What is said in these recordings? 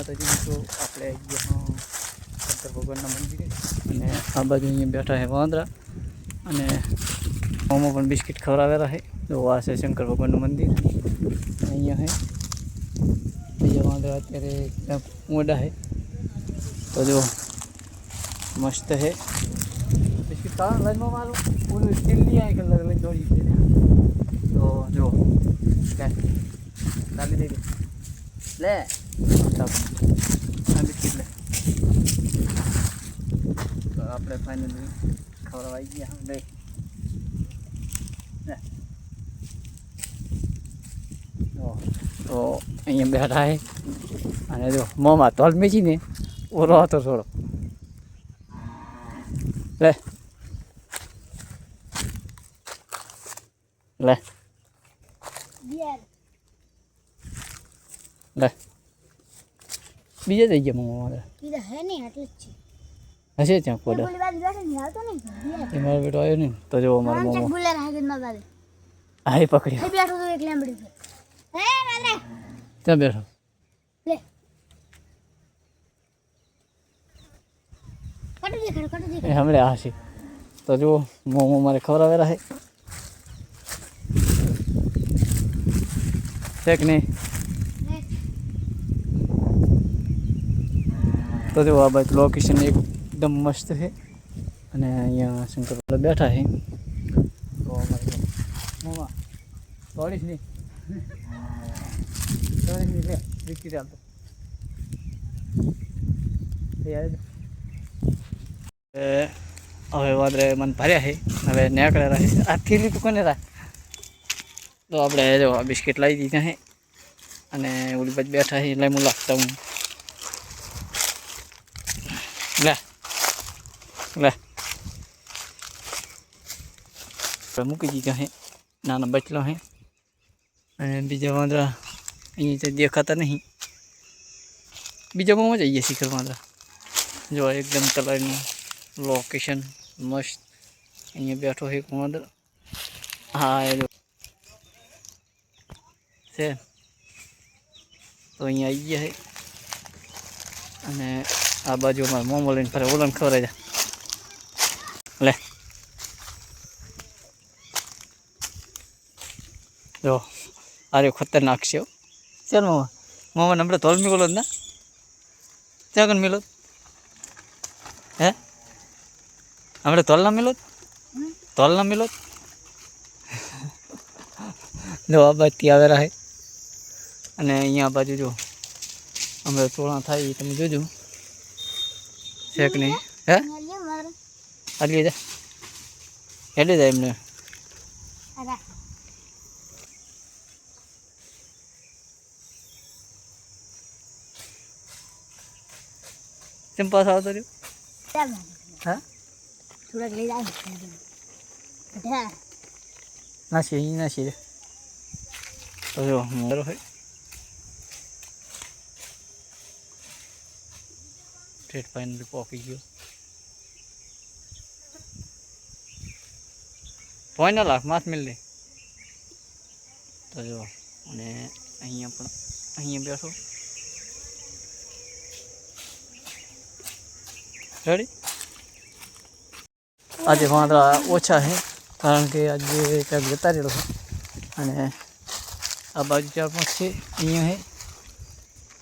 માતાજી મિત્રો આપણે શંકર ભગવાનના મંદિરે અને આ બાજુ અહીંયા બેઠા છે વાંદરા અને આમાં પણ બિસ્કિટ ખવડાવેલા છે. તો આ છે શંકર ભગવાનનું મંદિર. અહીંયા છે બીજા વાંદરા અત્યારે મોડા છે. તો જો મસ્ત છે બિસ્કિટ ખાવા લાઈનમાં મારો પૂરું સ્ટીલ નહીં આવે કલર લઈને દોડી છે. તો જો ચાલી દઈ લે બિસ્કિટ લે. તો આપણે ફાઇનલી ખવડાવી ગયા લે. તો અહીંયા બેઠા છે અને જો મોંમાં તોલ મેચીને ઓરો હતો થોડો. લે લે લે બીજા થઈ ગયા મોંમાં હશે ત્યાં કોડા એ મારો બેટો આવ્યો ને તો જો અમારો મોંમાં હા એ પકડી ત્યાં બેઠો. એ હમણાં આ છે તો જો મોમો મારે ખવડાવેલા છે કે નહીં. તો જો આ બાજુ લોકેશન એકદમ મસ્ત છે અને અહીંયા શંકર બેઠા છે. તો અમારે મોમાં દોડીશ નહીં લે વિકી ચાલતો હવે વાદરે મને ભર્યા છે. હવે નીકળેલા છે આ થેલી તો કોને રાખ. તો આપણે જો બિસ્કિટ લાવી દીધા છે અને ઓલી બાજુ બેઠા છે એટલે હું લાગતા હું લે લે મૂકી દીધા છે. નાના બચલો છે અને બીજા વાંદરા અહીંયા તો દેખાતા નહીં. બીજા બહુ મજા આવી ગયા શિખર વાંદરા. જો એકદમ કલરનું લોકેશન મસ્ત. અહીંયા બેઠો છે વાંદરો. હા એ જો છે તો અહીંયા આવી ગયા છે અને આ બાજુ અમારે મોમો લઈને ફરે ઓલન ખવડાવી જાય લે. જો અરે ખતરનાક છે. ચાલ મામા મામાને આપણે તોલ મિલો જ ના ત્યાં કન મિલો હે આપણે તોલના મિલો તોલના મિલો. જો આ બાજુથી આવેલા છે અને અહીંયા બાજુ જો અમે તોળા થાય તમે જોજો છે કે નહીં. હે હાલી જા હેડી જાય એમને. કેમ પાસ આવતો રહ્યો. હા થોડાક લઈ જાય નાસી અહીં નાસી તો જો મારો હોય સ્ટ્રેટ ફાઇનલી પોકી ગયો. ફાઇનલ હાફ માસ મિલ લે. તો જો અને અહીંયા પણ અહીંયા બેઠો રેડી. આજે વાંદરા ઓછા છે કારણ કે આજે ક્યાંક જતા રહેલો છે અને આ બાજુ 4-5 છે. અહીંયા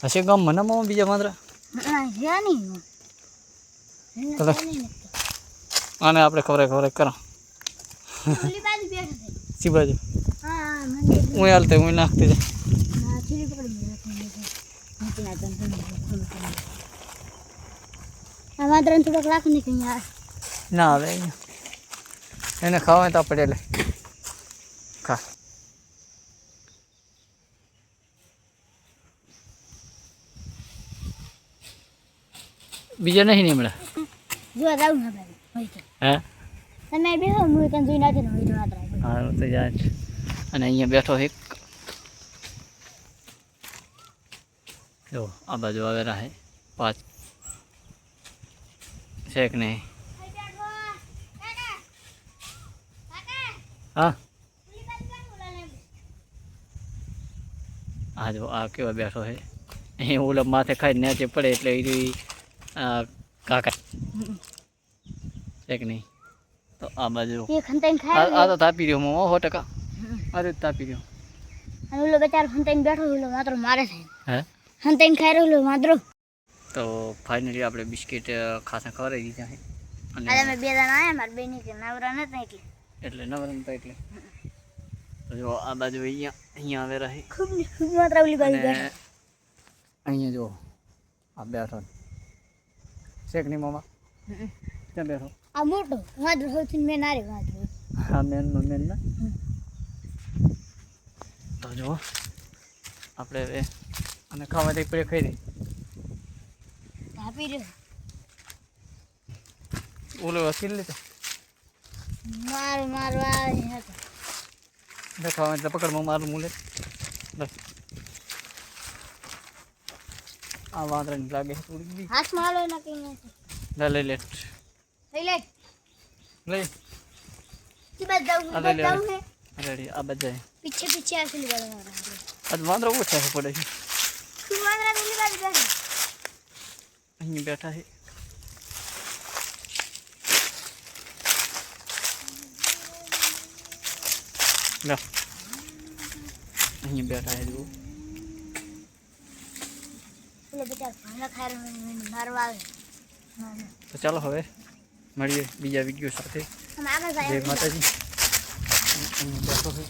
છે હશે ગામમાં ના બીજા વાંદરા આને આપણે ખવડાય કરા સી બાજુ હું હાલતે હું નાખતી જાય. થોડોક લાખ નીકળી ના આવે એને ખાવા તો આપણે લે ખા. બીજા નહીં હમણાં જોવા જાવ ને હે તમે બેહો હું ત્યાં જોઈ નાખી ને હા તો જાય. અને અહીંયા બેઠો એક જો આ બાજુ આવેલા છે 5 છે કે નહીં. હા આ જો આ કેવા બેઠો છે એ ઓલા માથે ખાઈ નેચે પડે એટલે એ કાકા છે કે નહીં. તો આ બાજુ ये खंताइन આ खाए તો તાપી રહ્યો મોમો 100%. અરે તાપી રહ્યો. અને ઓલો બેચારો ખંતાइन બેઠો ઓલો માત્ર મારે છે હે ખંતાइन ખાઈ રહ્યો માત્ર. તો ફાઇનલી આપણે બિસ્કિટ ખાસા ખવડાવી દીધા છે. આજે અને મેં 2 જણા આયા મારા બેની કે નવરા નતા એટલે નવરંતા એટલે તો જો આ બાજુ અહીંયા આવે રહે. ખૂબ માત્ર ઓલી બાજુ અને બેઠા. અહીંયા જો આ બેઠો છે કે નહીં મામા? ક્યાં બેઠો? આ મોટો માત્ર સૌથી મેં નારે માત્ર હા મેન ના. તો જો આપણે હવે અને ખાવા દઈ પડે ખાઈ દઈ. આપી રહ્યો ઓલો વકીલ લીધો મારું આવે હતો. ખાવા એટલે પકડમાં મારું મૂલે. બસ આ વાંદરાની લાગે થોડી બી. હાથમાં હાલો એના કઈ નથી. લઈ લે લઈ લે લઈ કી બાદ જાઉં આ લઈ લે જાઉં હે રેડી આ બધા પીછે પીછે આસલી બાજુ મારા આજ વાંદરા ઓછા છે પડે છે. તું મારા ઓલી બાજુ બેઠા અહીં બેઠા છે. લો અહીં બેઠા છે જુઓ. ઓલો બેચારો ભાંગા ખાય રહ્યો મારવા આવે. તો ચાલો હવે મળીએ બીજા વિડીયો સાથે. અમે આગળ જય જાય માતાજી. અહીં બેઠો છે.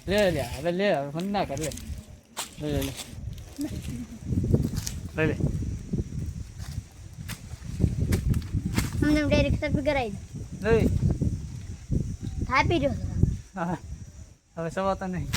લે હવે લે હવે મને ના કર લે લે અમને ડાયરેક્ટ સર કરાવી લે થાપી રહ્યો હા હવે સવાતા નહીં.